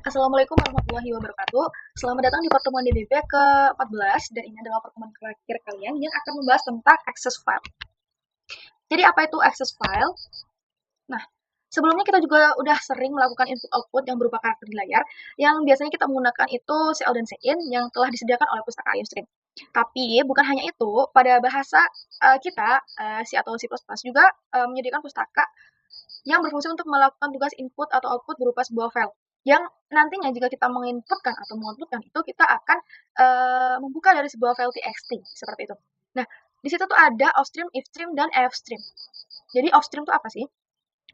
Assalamualaikum warahmatullahi wabarakatuh. Selamat datang di pertemuan DDP ke-14 dan ini adalah pertemuan terakhir kalian yang akan membahas tentang access file. Jadi apa itu access file? Nah, sebelumnya kita juga udah sering melakukan input output yang berupa karakter di layar yang biasanya kita menggunakan itu cout dan cin yang telah disediakan oleh pustaka IOStream. Tapi bukan hanya itu, pada bahasa kita C atau C++ juga menyediakan pustaka yang berfungsi untuk melakukan tugas input atau output berupa sebuah file. Yang nantinya jika kita menginputkan atau mengoutputkan itu kita akan membuka dari sebuah file txt seperti itu. Nah, di situ tuh ada offstream, ifstream, dan fstream. Jadi offstream itu apa sih?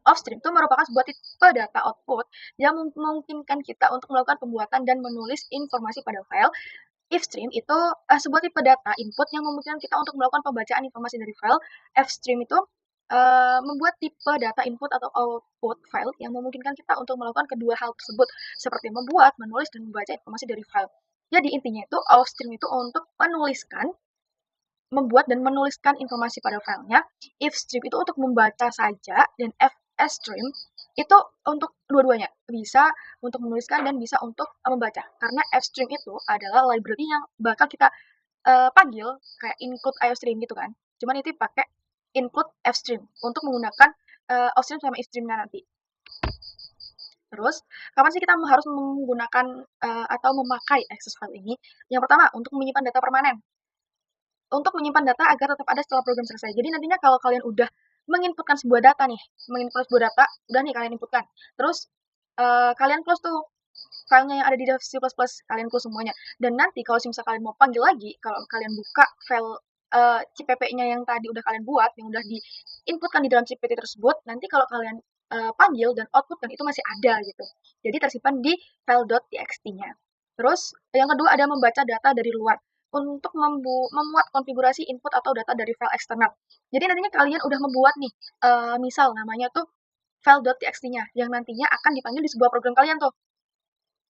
Offstream itu merupakan sebuah tipe data output yang memungkinkan kita untuk melakukan pembuatan dan menulis informasi pada file. Ifstream itu sebuah tipe data input yang memungkinkan kita untuk melakukan pembacaan informasi dari file. Fstream itu membuat tipe data input atau output file yang memungkinkan kita untuk melakukan kedua hal tersebut, seperti membuat, menulis, dan membaca informasi dari file. Jadi intinya itu offstream itu untuk menuliskan, membuat dan menuliskan informasi pada filenya. Ifstream itu untuk membaca saja, dan fstream itu untuk dua-duanya, bisa untuk menuliskan dan bisa untuk membaca. Karena fstream itu adalah library yang bakal kita panggil kayak include IOStream gitu kan. Cuman itu pakai include fstream untuk menggunakan offstream sama ifstreamnya nanti. Terus, kapan sih kita harus menggunakan atau memakai access file ini? Yang pertama, untuk menyimpan data permanen. Untuk menyimpan data agar tetap ada setelah program selesai. Jadi nantinya kalau kalian udah menginputkan sebuah data nih, menginput sebuah data, udah nih kalian inputkan. Terus kalian close tuh filenya yang ada di C++, kalian close semuanya. Dan nanti kalau misalnya kalian mau panggil lagi, kalau kalian buka file CPP-nya yang tadi udah kalian buat, yang udah diinputkan di dalam CPP tersebut, nanti kalau kalian panggil dan outputkan itu masih ada gitu. Jadi tersimpan di file.txt-nya. Terus yang kedua ada membaca data dari luar untuk memuat konfigurasi input atau data dari file eksternal. Jadi nantinya kalian udah membuat nih, misal namanya tuh file.txt-nya yang nantinya akan dipanggil di sebuah program kalian tuh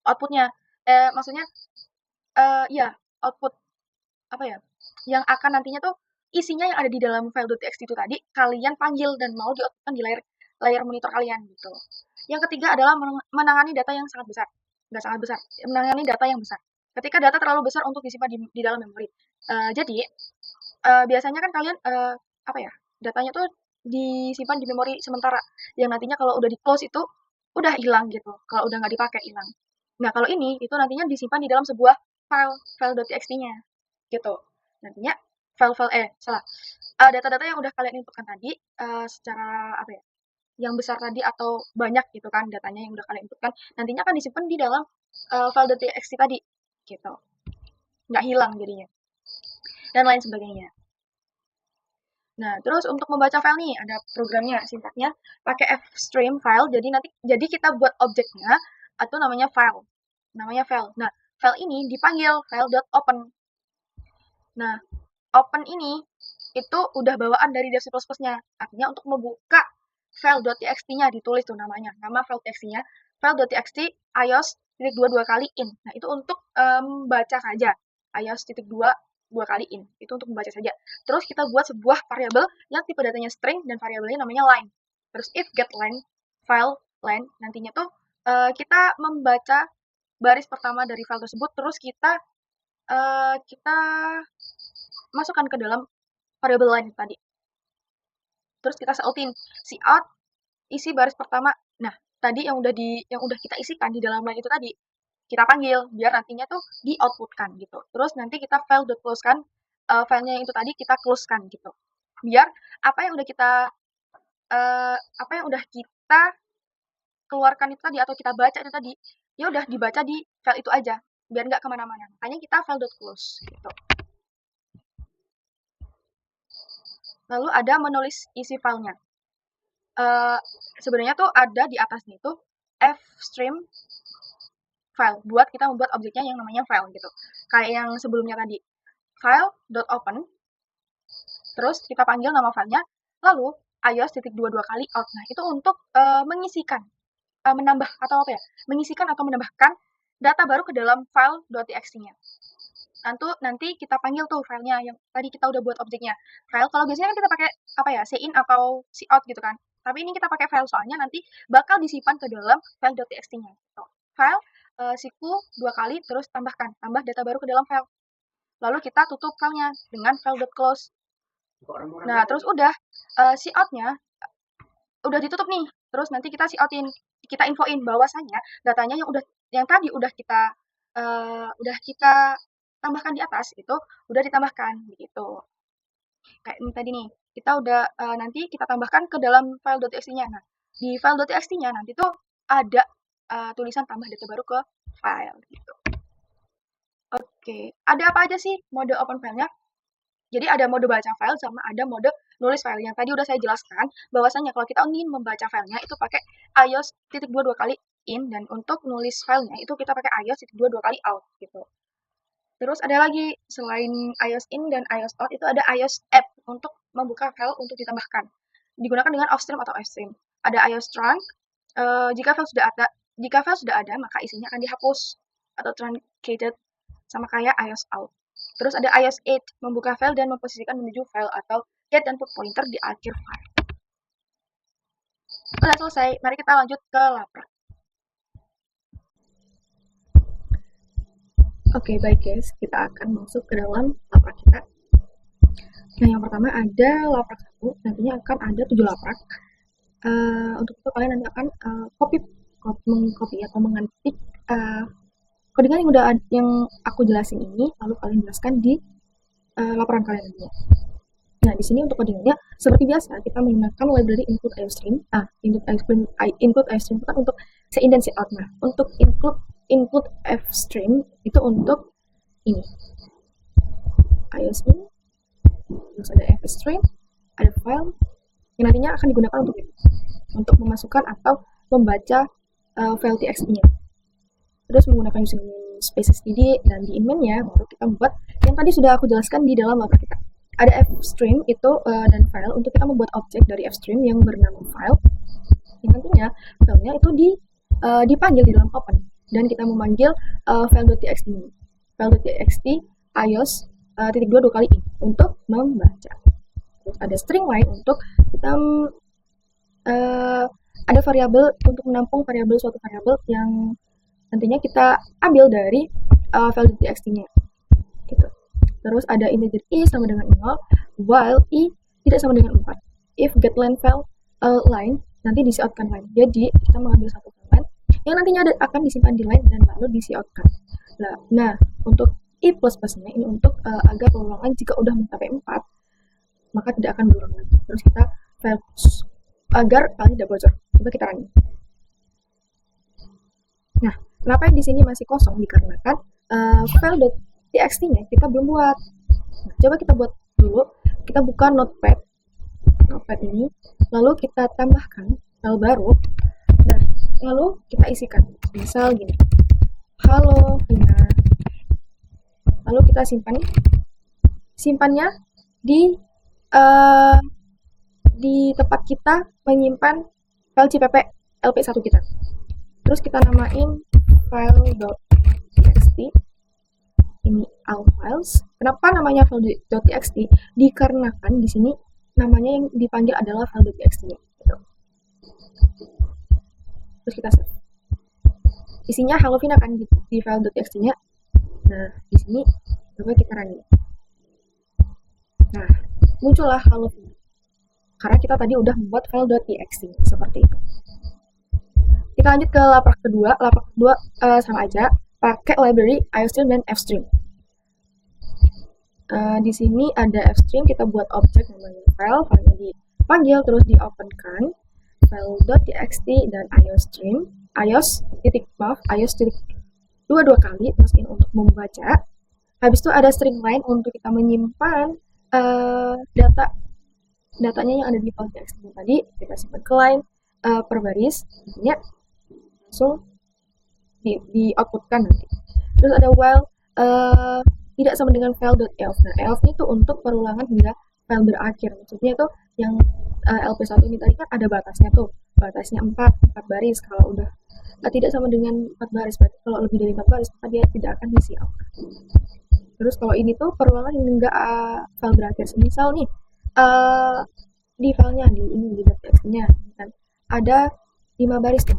outputnya. Maksudnya ya output apa ya? Yang akan nantinya tuh isinya yang ada di dalam file.txt itu tadi kalian panggil dan mau di-outputkan di layar monitor kalian gitu. Yang ketiga adalah menangani data yang sangat besar. Nggak sangat besar, menangani data yang besar. Ketika data terlalu besar untuk disimpan di dalam memori. Jadi biasanya kan kalian apa ya? Datanya tuh disimpan di memori sementara yang nantinya kalau udah di-close itu udah hilang gitu. Kalau udah nggak dipakai hilang. Nah, kalau ini itu nantinya disimpan di dalam sebuah file.txt-nya gitu. Nantinya file-file salah. Data-data yang udah kalian inputkan tadi secara apa ya? Yang besar tadi atau banyak gitu kan datanya yang udah kalian inputkan, nantinya akan disimpan di dalam file.txt tadi gitu. Nggak hilang jadinya. Dan lain sebagainya. Nah, terus untuk membaca file nih ada programnya, sintaknya pakai fstream file. Jadi kita buat objeknya atau namanya file. Namanya file. Nah, file ini dipanggil file.open. Nah, open ini itu udah bawaan dari Dev C++-nya. Artinya untuk membuka file.txt-nya ditulis tuh namanya, nama file txt-nya, file.txt ios titik dua kali in. Nah, itu untuk baca saja. ios titik dua kali in. Itu untuk membaca saja. Terus kita buat sebuah variabel yang tipe datanya string dan variabelnya namanya line. Terus if get line, file line, nantinya tuh kita membaca baris pertama dari file tersebut, terus kita masukkan ke dalam variabel line tadi. Terus kita sautin cout isi baris pertama. Nah, tadi yang udah kita isikan di dalam line itu tadi kita panggil biar nantinya tuh di-outputkan gitu. Terus nanti kita file.close-kan filenya yang itu tadi kita close-kan gitu. Biar apa yang udah kita keluarkan itu tadi atau kita baca itu tadi ya udah dibaca di file itu aja biar nggak kemana-mana. Makanya kita file.close gitu. Lalu ada menulis isi filenya. Sebenarnya tuh ada di atasnya itu fstream file buat kita membuat objeknya yang namanya file gitu. Kayak yang sebelumnya tadi. File.open terus kita panggil nama filenya lalu ios titik dua kali out. Nah, itu untuk mengisikan menambah atau apa ya? Mengisikan atau menambahkan data baru ke dalam file.txt-nya. Nanti kita panggil tuh filenya yang tadi kita udah buat objeknya. File kalau biasanya kan kita pakai apa ya? Cin atau cout gitu kan. Tapi ini kita pakai file soalnya nanti bakal disimpan ke dalam file.txt-nya. Gitu. File siku 2 kali, terus tambah data baru ke dalam file. Lalu kita tutup filenya dengan file.close. Nah, terus udah cout-nya udah ditutup nih. Terus nanti kita cout-in, kita infoin bahwasanya datanya yang tadi udah kita tambahkan di atas itu udah ditambahkan begitu. Kayak ini tadi nih, kita udah nanti kita tambahkan ke dalam file.txt-nya. Nah, di file.txt-nya nanti tuh ada tulisan tambah data baru ke file gitu. Oke, ada apa aja sih mode open file-nya? Jadi ada mode baca file sama ada mode nulis file. Yang tadi udah saya jelaskan bahwasanya kalau kita ingin membaca filenya itu pakai ios.2 kali in, dan untuk nulis filenya itu kita pakai ios.2 kali out gitu. Terus ada lagi selain ios in dan ios out itu ada ios app untuk membuka file untuk ditambahkan. Digunakan dengan offstream atau ifstream. Ada ios trunk, jika file sudah ada maka isinya akan dihapus atau truncated sama kayak ios out. Terus ada ios 8 membuka file dan memposisikan menuju file atau get dan put pointer di akhir file. Udah selesai, mari kita lanjut ke laprak. Oke, baik guys, kita akan masuk ke dalam laprak kita. Nah, yang pertama ada laprak 1, nantinya akan ada 7 laprak. Untuk itu kalian nanti akan mengcopy atau mengetik codingan yang aku jelasin ini, lalu kalian jelaskan di laporan kalian nantinya. Nah, di sini untuk codingannya seperti biasa kita menggunakan library input iostream. Input iostream itu kan untuk in dan out. Nah, untuk input fstream itu untuk ini ios in, terus ada fstream, ada file yang nantinya akan digunakan untuk memasukkan atau membaca file txt-nya. Terus menggunakan username spaces id, dan di inmain-nya baru kita membuat yang tadi sudah aku jelaskan di dalam laprak kita. Ada fstream itu dan file untuk kita membuat objek dari fstream yang bernama file, yang nantinya filenya itu dipanggil di dalam open, dan kita memanggil file.txt ini. File.txt ios .2 kali in untuk membaca. Terus ada string line untuk kita ada variabel untuk menampung suatu variabel yang nantinya kita ambil dari file.txt-nya gitu. Terus ada integer i sama dengan 0, while i tidak sama dengan 4. If getLine file line, nanti di-coutkan line. Jadi kita mengambil satu line yang nantinya akan disimpan di line dan lalu di-coutkan. Nah, untuk i plus-plusnya ini untuk agar pengulangan jika udah mencapai 4, maka tidak akan berulang lagi. Terus kita file agar kalian tidak bocor. Coba kita running. Nah, kenapa yang di sini masih kosong? Dikarenakan file.txt-nya kita belum buat. Nah, coba kita buat dulu. Kita buka notepad ini, lalu kita tambahkan file baru. Nah, lalu kita isikan. Misal gini, halo Vina. Lalu kita simpannya di tempat kita menyimpan file cpp lp1 kita. Terus kita namain file.txt, ini all files. Kenapa namanya file.txt? Dikarenakan di sini namanya yang dipanggil adalah file.txt-nya. Gitu. Terus kita save. Isinya Hello Vina kan di file.txt-nya. Nah, di sini coba kita running. Nah, muncullah Hello Vina. Karena kita tadi udah membuat file.txt seperti itu. Kita lanjut ke laprak kedua. Laprak kedua sama aja, pakai library iostream dan fstream. Di sini ada fstream, kita buat objek namanya filenya dipanggil, terus diopenkan file.txt dan iostream, ios dua kali, terus ini untuk membaca. Habis itu ada string line untuk kita menyimpan datanya yang ada di file txt tadi, kita simpan ke line per baris, intinya langsung di outputkan nanti. Terus ada while tidak sama dengan file.elf. Nah, elf ini tuh untuk perulangan hingga file berakhir. Maksudnya tuh yang lp1 ini tadi kan ada batasnya tuh. Batasnya 4 baris. Kalau udah tidak sama dengan 4 baris, berarti kalau lebih dari 4 baris maka dia tidak akan di out. Terus kalau ini tuh perulangan hingga file berakhir. Misal nih di filenya di txt-nya kan ada 5 baris tuh.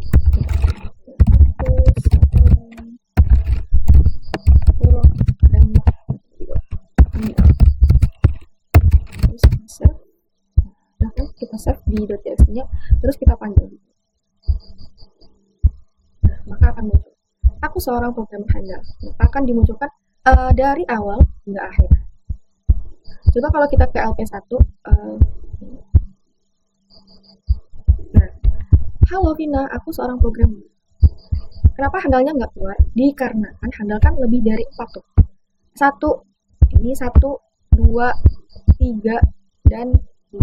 save di .txt-nya, terus kita panggil. Nah, maka akan muncul. Aku seorang programmer handal. Maka akan dimunculkan dari awal hingga akhir. Coba kalau kita ke LP1, nah, halo Vina, aku seorang programmer. Kenapa handalnya nggak keluar? Dikarenakan handal kan lebih dari 4 tuh. 1, 2, 3, dan 4.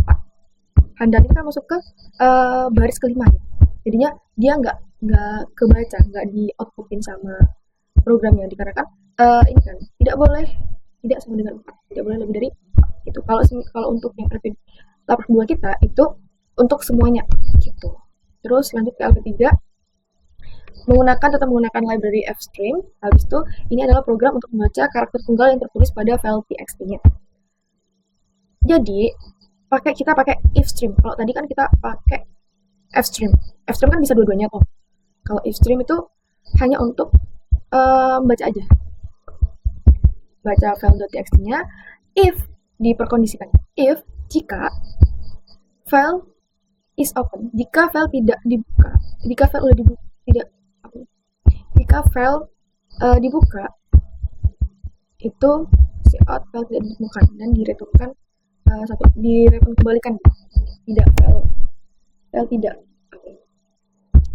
Handal ini kan masuk ke baris kelima ya. Jadinya dia nggak kebaca, nggak di outputin sama programnya, dikarenakan ini kan tidak sama dengan 4, tidak boleh lebih dari 4 gitu. Kalau untuk yang LP82 kita itu untuk semuanya gitu. Terus lanjut ke LP3, tetap menggunakan library fstream. Habis itu ini adalah program untuk membaca karakter tunggal yang tertulis pada file txt-nya. Jadi kita pakai ifstream. Kalau tadi kan kita pakai fstream. Fstream kan bisa dua-duanya tuh. Kalau ifstream itu hanya untuk baca aja. Baca file.txt-nya. If diperkondisikan. If jika file is open. Jika file tidak dibuka. Jika file udah dibuka, jika file dibuka, itu cout file tidak ditemukan dan direturnkan kembalikan. Tidak, file tidak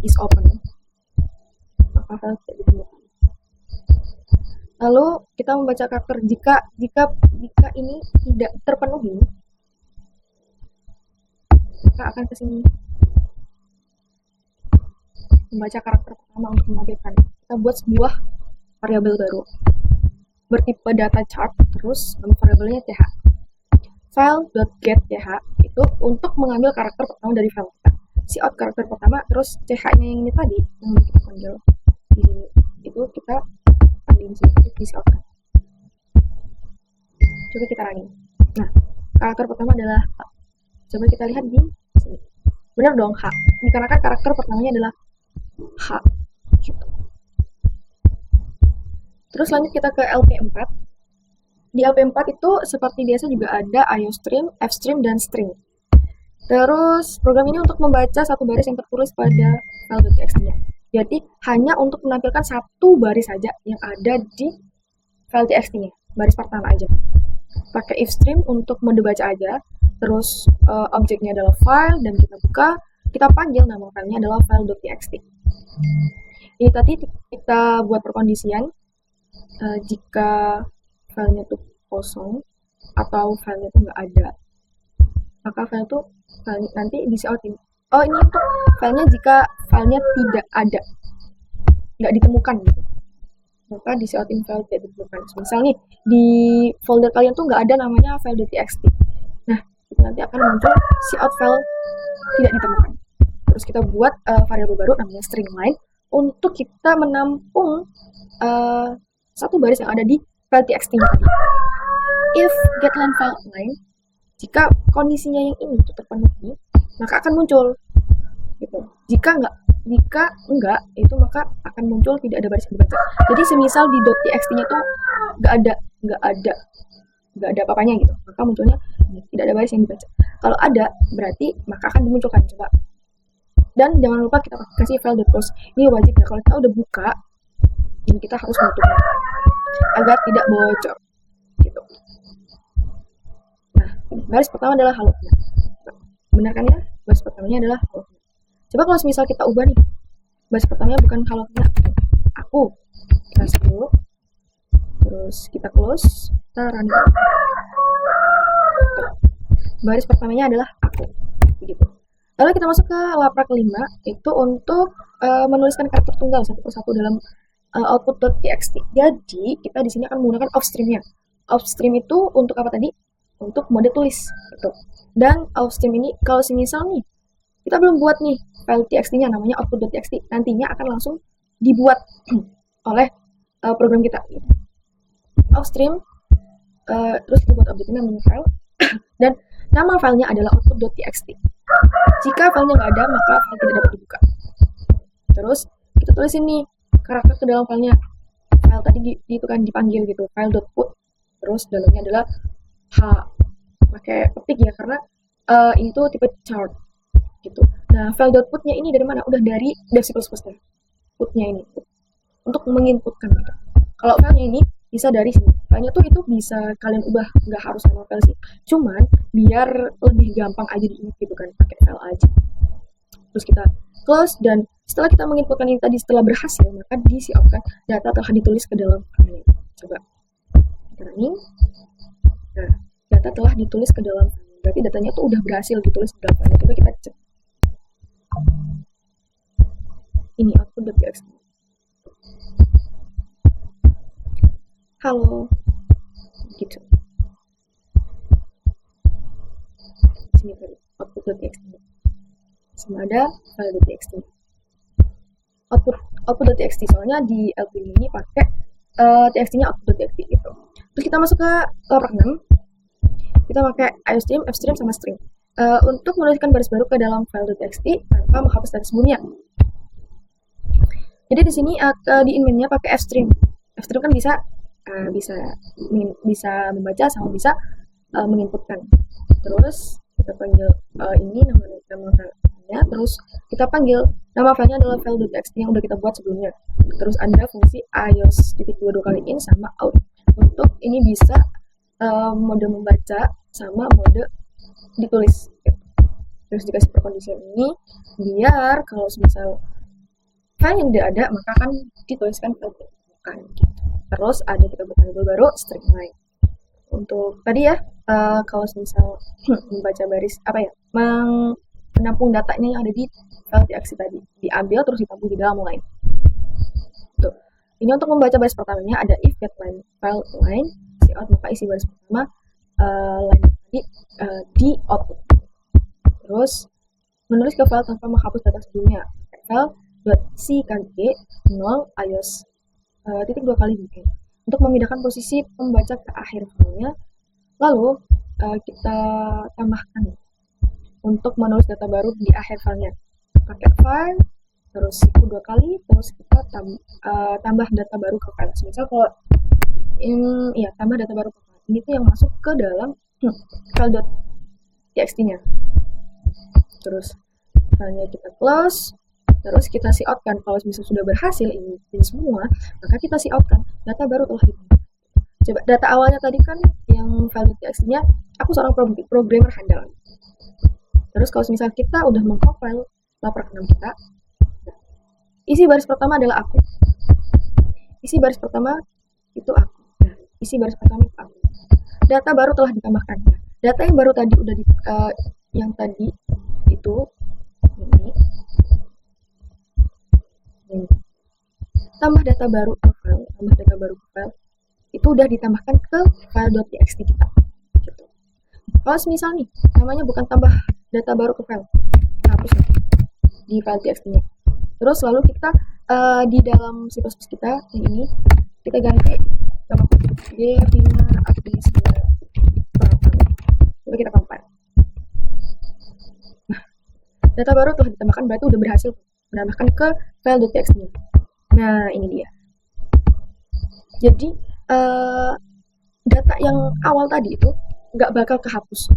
is open, maka file tidak ditemukan. Lalu kita membaca karakter jika ini tidak terpenuhi, maka akan ke sini membaca karakter pertama untuk menampilkan. Kita buat sebuah variabel baru bertipe data chart, terus nama variabelnya th. File.get th itu untuk mengambil karakter pertama dari file kita. Cout karakter pertama, terus th-nya yang ini tadi yang kita panggil di sini, itu kita panggil di sini untuk di cout kan. Coba kita running. Nah, karakter pertama adalah H. Coba kita lihat di sini. Benar dong, H. Dikarenakan karakter pertamanya adalah H. Gitu. Terus lanjut kita ke LP4. Di LP4 itu seperti biasa juga ada IOStream, fstream, dan string. Terus program ini untuk membaca satu baris yang tertulis pada file.txt-nya. Jadi hanya untuk menampilkan satu baris saja yang ada di file txt-nya, baris pertama aja. Pakai ifstream untuk mode baca aja. Terus objeknya adalah file dan kita buka, kita panggil nama filenya adalah file.txt. Ini tadi kita buat perkondisian jika filenya itu kosong atau filenya itu nggak ada, maka file itu nanti di-outin. Oh, ini untuk filenya jika filenya tidak ada, nggak ditemukan gitu, maka di-outin file tidak ditemukan. Misal nih di folder kalian tuh nggak ada namanya file.txt, nah itu nanti akan muncul cout file tidak ditemukan. Terus kita buat variabel baru namanya string line untuk kita menampung satu baris yang ada di file txt-nya tadi. If getLine file line, jika kondisinya yang ini itu terpenuhi, maka akan muncul gitu. Jika enggak, itu maka akan muncul tidak ada baris yang dibaca. Jadi semisal di .txt-nya itu nggak ada apa-apanya gitu, maka munculnya tidak ada baris yang dibaca. Kalau ada, berarti maka akan dimunculkan. Coba. Dan jangan lupa kita kasih file.close. Ini wajib ya, kalau kita udah buka, ini kita harus menutupnya agar tidak bocor gitu. Nah, baris pertama adalah halo. Benar kan ya? Baris pertamanya adalah halo. Coba kalau misal kita ubah nih, baris pertamanya bukan halo, aku. Kita dulu, terus kita close, kita run. Baris pertamanya adalah aku, begitu. Lalu kita masuk ke laprak kelima, itu untuk menuliskan karakter tunggal satu persatu dalam output.txt. Jadi kita di sini akan menggunakan offstream-nya. Offstream itu untuk apa tadi? Untuk mode tulis gitu. Dan offstream ini kalau semisal nih kita belum buat nih file txt-nya namanya output.txt, nantinya akan langsung dibuat oleh program kita. Offstream, terus kita buat objeknya namanya file dan nama filenya adalah output.txt. Jika filenya nggak ada, maka file tidak dapat dibuka. Terus kita tulis ini karakter ke dalam filenya. File tadi itu kan dipanggil gitu, file.put. Terus dalamnya adalah H. Pakai petik ya, karena ini tuh tipe chart gitu. Nah, file.put-nya ini dari mana? Udah dari dev C++ nya. Put-nya ini untuk menginputkan gitu. Kalau filenya ini bisa dari sini. Filenya tuh itu bisa kalian ubah, nggak harus sama file sih. Cuman biar lebih gampang aja diingat gitu kan, pakai file aja. Terus kita close, dan setelah kita menginputkan ini tadi, setelah berhasil, maka disiapkan data telah ditulis ke dalam filenya. Coba kita running. Nah, data telah ditulis ke dalam filenya. Berarti datanya tuh udah berhasil ditulis ke dalam filenya. Coba kita cek. Ini output.txt. Halo, gitu. Sini tadi output.txt. Sama ada file.txt. Output.txt, soalnya di LP ini pakai txt-nya output.txt gitu. Terus kita masuk ke laprak 6. Kita pakai iostream, fstream, sama string. Untuk menuliskan baris baru ke dalam file.txt tanpa menghapus data sebelumnya. Jadi di sini di inmin-nya pakai fstream. Fstream kan bisa membaca sama bisa menginputkan. Terus kita panggil ini nama filenya, terus kita panggil nama filenya adalah file.txt yang udah kita buat sebelumnya. Terus ada fungsi ios.2 kali in sama out. Untuk ini bisa mode membaca sama mode ditulis. Terus dikasih perkondisian ini biar kalau misal file yang tidak ada maka akan dituliskan file bukan. Terus ada kita buat variabel baru string line. Untuk tadi ya, kalau misal membaca baris menampung datanya yang ada di file txt tadi, diambil terus ditampung di dalam line. Tuh. Ini untuk membaca baris pertamanya ada if get line file line cout, maka isi baris pertama line tadi di output. Terus menulis ke file tanpa menghapus data sebelumnya. File.ckg 0 ios titik 2 kali mungkin untuk memindahkan posisi pembaca ke akhir filenya. Lalu kita tambahkan untuk menulis data baru di akhir filenya, pakai file terus siku 2 kali, terus kita tambah data baru ke file. Misal kalau tambah data baru ke file ini tuh yang masuk ke dalam file.txt nya. Terus filenya kita close. Terus kita cout kan, kalau misalnya sudah berhasil ini semua, maka kita cout kan, data baru telah ditambah. Coba data awalnya tadi kan yang file.txt-nya, aku seorang programmer handal. Terus kalau misalnya kita udah mengcompile laprak 6 kita, isi baris pertama adalah aku. Isi baris pertama itu aku. Nah, isi baris pertama itu aku. Data baru telah ditambahkan. Nah, data yang baru tadi udah yang tadi itu ini. Tambah data baru ke file, itu udah ditambahkan ke file.txt kita gitu. Kalau misal nih namanya bukan tambah data baru ke file, kita hapus di file txt nya. Terus lalu kita di dalam C++ kita yang ini kita ganti nama Devina Agnestia Pratama. Coba kita compile. Nah, data baru telah ditambahkan, berarti udah berhasil menambahkan ke file.txt nya. Nah, ini dia. Jadi data yang awal tadi itu nggak bakal kehapus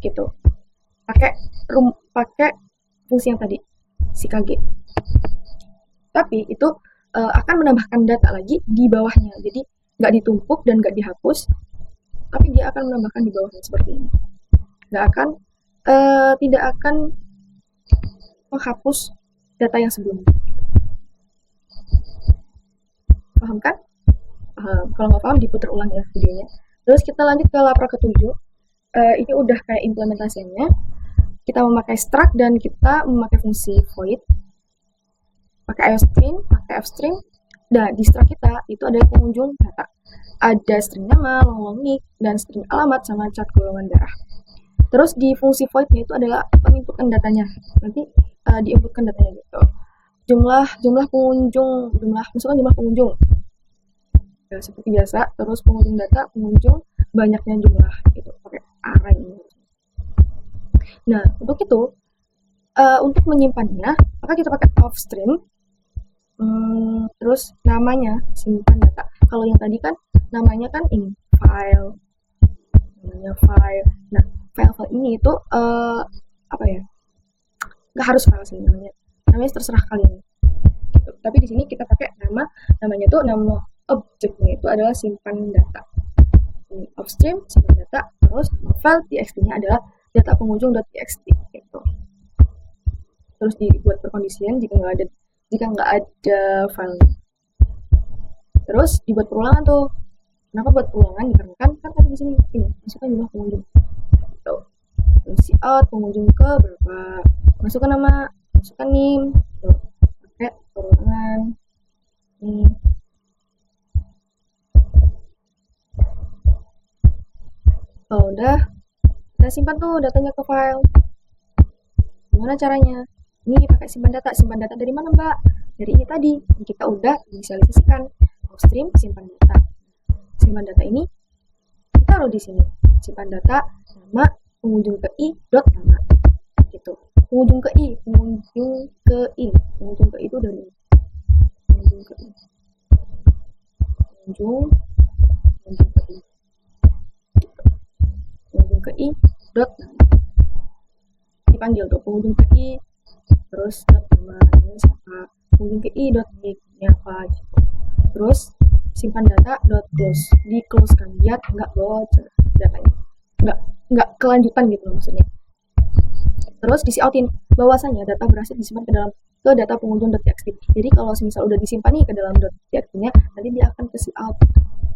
gitu. Pakai fungsi yang tadi ckg. Tapi itu akan menambahkan data lagi di bawahnya. Jadi nggak ditumpuk dan nggak dihapus, tapi dia akan menambahkan di bawahnya seperti ini. Tidak akan menghapus data yang sebelumnya. Paham kan? Kalau nggak paham diputar ulang ya videonya. Terus kita lanjut ke laprak ke-7. Ini udah kayak implementasinya. Kita memakai struct dan kita memakai fungsi void. Pakai iostream, pakai fstream. Dan di struct kita itu ada pengunjung data. Ada string nama, long nick, dan string alamat sama cat golongan darah. Terus di fungsi void-nya itu adalah penginputan datanya. Nanti diinputkan datanya gitu. Jumlah pengunjung, masukkan jumlah pengunjung. Ya, seperti biasa, terus pengunjung data, pengunjung, banyaknya jumlah gitu, pakai array. Nah, untuk itu, untuk menyimpannya, maka kita pakai offstream, terus namanya simpan data. Kalau yang tadi kan namanya kan ini file, namanya file. Nah, file-file ini itu apa ya, nggak harus file sih namanya terserah kalian gitu. Tapi di sini kita pakai namanya tuh nama objeknya itu adalah simpan data. Ini upstream simpan data, terus file txt-nya adalah data pengunjung.txt gitu. Terus dibuat perkondisian jika nggak ada filenya. Terus dibuat perulangan tuh. Kenapa buat perulangan? Dikarenakan kan tadi di sini ini masukkan jumlah pengunjung. Gitu. Terus out pengunjung ke berapa? Masukkan nama, masukkan NIM. Tuh. Pakai perulangan. Nih. Kalau udah kita simpan tuh datanya ke file. Gimana caranya? Ini pakai simpan data. Simpan data dari mana, Mbak? Dari ini tadi. Kita udah visualisasikan. Upstream simpan data. Simpan data ini kita taruh di sini. Simpan data nama pengunjung ke i dot nama. Gitu. Pengunjung ke i itu dari ini. Pengunjung ke i. Pengunjung ke i. Pengunjung ke i dot nama. Dipanggil tuh pengunjung ke i terus dot nama ini siapa, pengunjung ke i dot ini apa gitu. Terus simpan data dot close, di close kan biar nggak bocor datanya, nggak kelanjutan gitu maksudnya. Terus di outin bahwasanya data berhasil disimpan ke data pengunjung.txt. Jadi kalau misal udah disimpan nih ke dalam .txt-nya, nanti dia akan ke out.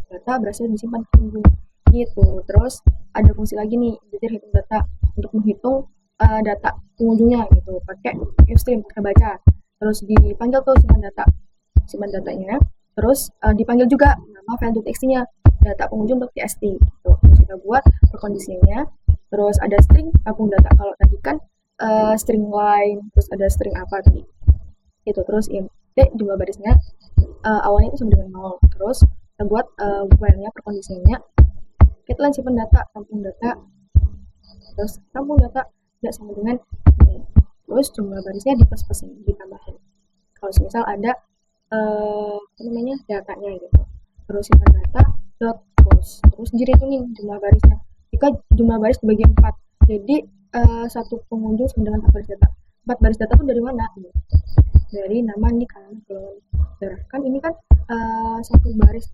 Data berhasil disimpan ke pengunjung gitu. Terus ada fungsi lagi nih, jadi hitung data untuk menghitung data pengunjungnya gitu, pakai upstream, pakai baca. Terus dipanggil tuh simpan datanya. Terus dipanggil juga nama file.txt-nya, data pengunjung.txt gitu. Terus kita buat perkondisinya. Terus ada string tabung data. Kalau tadi kan string line, terus ada string apa tadi. Itu terus int jumlah barisnya awalnya itu sama dengan 0. Terus kita buat while-nya perkondisinya. Kita simpan data, tampung data. Terus tampung data tidak sama dengan ini. Terus jumlah barisnya di plus ini, ditambahin. Kalau misal ada datanya gitu. Terus simpan data dot close. Terus dirhitungin jumlah barisnya. Jika jumlah baris dibagi 4, jadi satu pengunjung sama dengan 4 baris data. 4 baris data itu dari mana? Dari nama, nik, alamat, golongan darah. Kan ini kan satu baris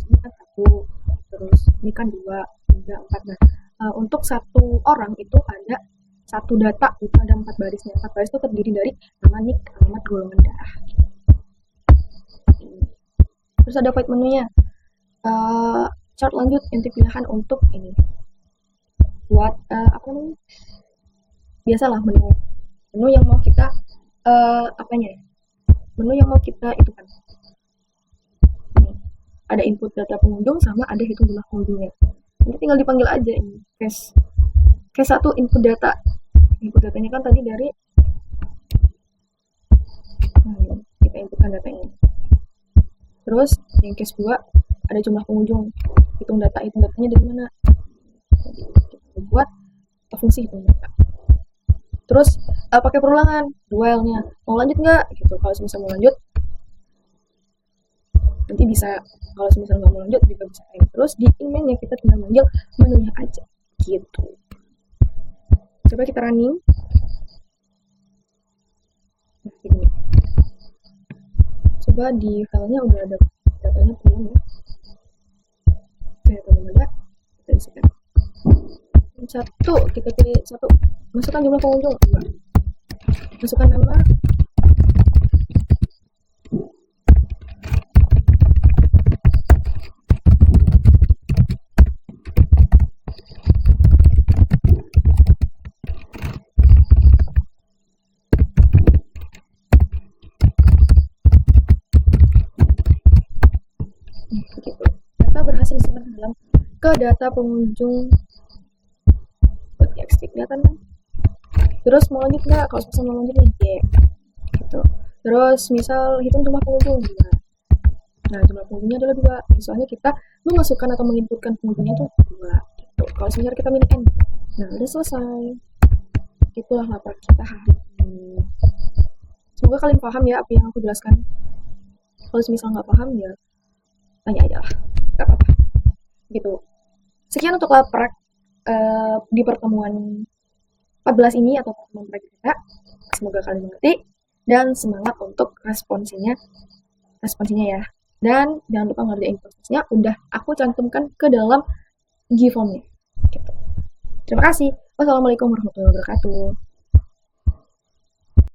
ini kan 1, terus ini kan 2, 3, 4. Nah, untuk satu orang itu ada satu data, itu ada 4 barisnya. 4 baris itu terdiri dari nama, nik, alamat, golongan darah. Terus ada void menunya. Chart lanjut inti pilihan untuk ini. Buat apa namanya? Biasalah menu yang mau kita menu yang mau kita itu kan. Ini. Ada input data pengunjung sama ada hitung jumlah pengunjungnya. Nanti tinggal dipanggil aja ini. Case 1 input data. Input datanya kan tadi dari kita inputkan data ini. Terus yang case 2 ada jumlah pengunjung. Hitung datanya dari mana? Kita buat fungsi hitung data. Terus pakai perulangan while-nya. Mau lanjut nggak? Gitu. Kalau misal mau lanjut nanti bisa. Kalau misal nggak mau lanjut juga bisa. Terus di inmain-nya kita tinggal manggil menunya aja. Gitu. Coba kita running. Nah, ini. Coba di filenya udah ada datanya belum ya? Oke, belum ada. Kita isikan. 1, kita pilih 1. Masukkan jumlah pengunjung. 2. Masukkan nama. Begitu. Data berhasil disimpan dalam ke data pengunjung txt, kelihatan kan? Terus mau lanjut nggak? Kalau misal mau lanjut nih, ya. Gitu. Terus misal hitung jumlah pengunjung 2. Nah, jumlah pengunjungnya adalah 2. Soalnya kita memasukkan atau menginputkan pengunjungnya itu 2. Gitu. Kalau misal kita milih n. Nah, udah selesai. Itulah lapar kita hari ini. Semoga kalian paham ya apa yang aku jelaskan. Kalau misal nggak paham ya tanya aja lah. Gak apa-apa. Gitu. Sekian untuk laprak di pertemuan 14 ini atau pertemuan terakhir kita. Semoga kalian mengerti dan semangat untuk responsinya ya. Dan jangan lupa ngerjain prosesnya, udah aku cantumkan ke dalam G-form-nya. Gitu. Terima kasih. Wassalamualaikum warahmatullahi wabarakatuh.